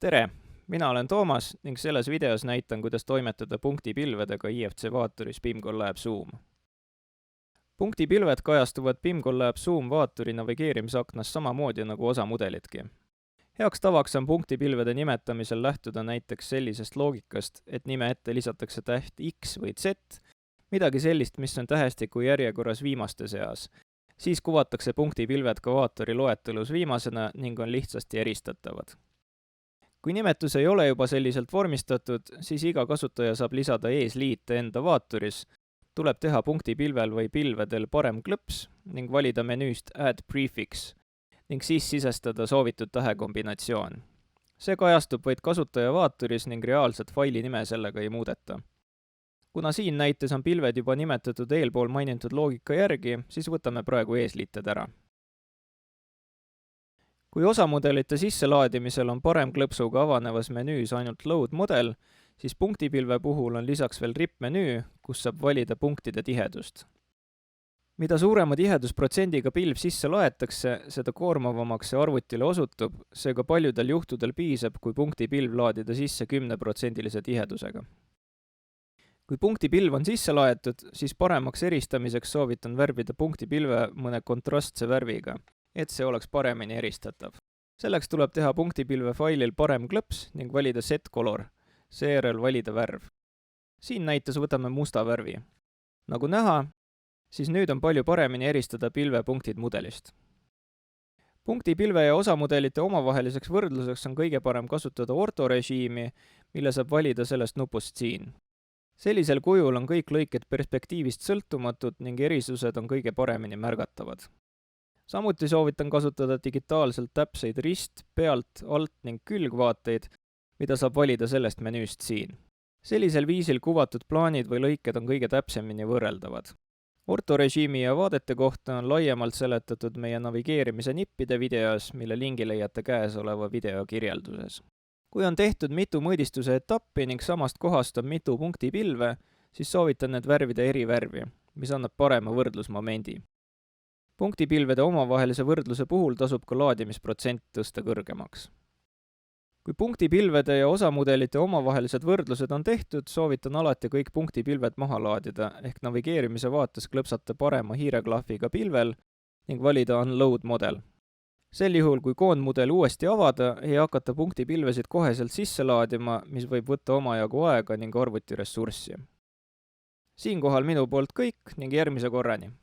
Tere! Mina olen Toomas ning selles videos näitan, kuidas toimetada punktipilvedega IFC vaaturis BIM-Collab Zoom. Punktipilved kajastuvad BIM-Collab Zoom vaaturi navigeerimisaknas samamoodi nagu osamudelidki. Heaks tavaks on punktipilvede nimetamisel lähtuda näiteks sellisest loogikast, et nime ette lisatakse täht X või Z, midagi sellist, mis on tähestiku järjekorras viimaste seas. Siis kuvatakse punktipilved ka vaatori loetelus viimasena ning on lihtsasti eristatavad. Kui nimetus ei ole juba selliselt vormistatud, siis iga kasutaja saab lisada eesliite enda vaaturis, tuleb teha punktipilvel või pilvedel parem klõps ning valida menüüst Add Prefix ning siis sisestada soovitud tähekombinatsioon. See kajastub vaid kasutaja vaaturis ning reaalset faili nime sellega ei muudeta. Kuna siin näites on pilved juba nimetatud eelpool mainitud loogika järgi, siis võtame praegu eesliited ära. Kui osamudelite sisselaadimisel on parem klõpsuga avanevas menüüs ainult Load Model, siis punktipilve puhul on lisaks veel RIP-menüü, kus saab valida punktide tihedust. Mida suurema tihedusprotsendiga pilv sisse laetakse, seda koormavamaks see arvutile osutub, seega paljudel juhtudel piisab, kui punktipilv laadida sisse 10% tihedusega. Kui punktipilv on sisse laetud, siis paremaks eristamiseks soovitan värvida punktipilve mõne kontrastse värviga, et see oleks paremini eristatav. Selleks tuleb teha punktipilve failil parem klõps ning valida Set Color, seejärel valida värv. Siin näites võtame musta värvi. Nagu näha, siis nüüd on palju paremini eristada pilvepunktid mudelist. Punktipilve ja osamudelite omavaheliseks võrdluseks on kõige parem kasutada ortorežiimi, mille saab valida sellest nupust siin. Sellisel kujul on kõik lõiked perspektiivist sõltumatud ning erisused on kõige paremini märgatavad. Samuti soovitan kasutada digitaalselt täpseid rist-, pealt-, alt- ning külgvaateid, mida saab valida sellest menüüst siin. Sellisel viisil kuvatud plaanid või lõiked on kõige täpsemini võrreldavad. Ortorežiimi ja vaadete kohta on laiemalt seletatud meie navigeerimise nippide videos, mille lingi leiate käesoleva video kirjelduses. Kui on tehtud mitu mõõdistuse etappi ning samast kohast on mitu punktipilve, siis soovitan need värvida eri värvi, mis annab parema võrdlusmomendi. Punktipilvede omavahelise võrdluse puhul tasub ka laadimisprotsent tõsta kõrgemaks. Kui punktipilvede ja osamudelite omavahelised võrdlused on tehtud, soovitan alati kõik punktipilved maha laadida ehk navigeerimise vaates klõpsata parema hiireklahviga pilvel ning valida Unload Model. Sel juhul, kui koondmudel uuesti avada, ei hakata punktipilvesid koheselt sisse laadima, mis võib võtta omajagu aega ning arvutiressurssi. Siinkohal minu poolt kõik ning järgmise korrani!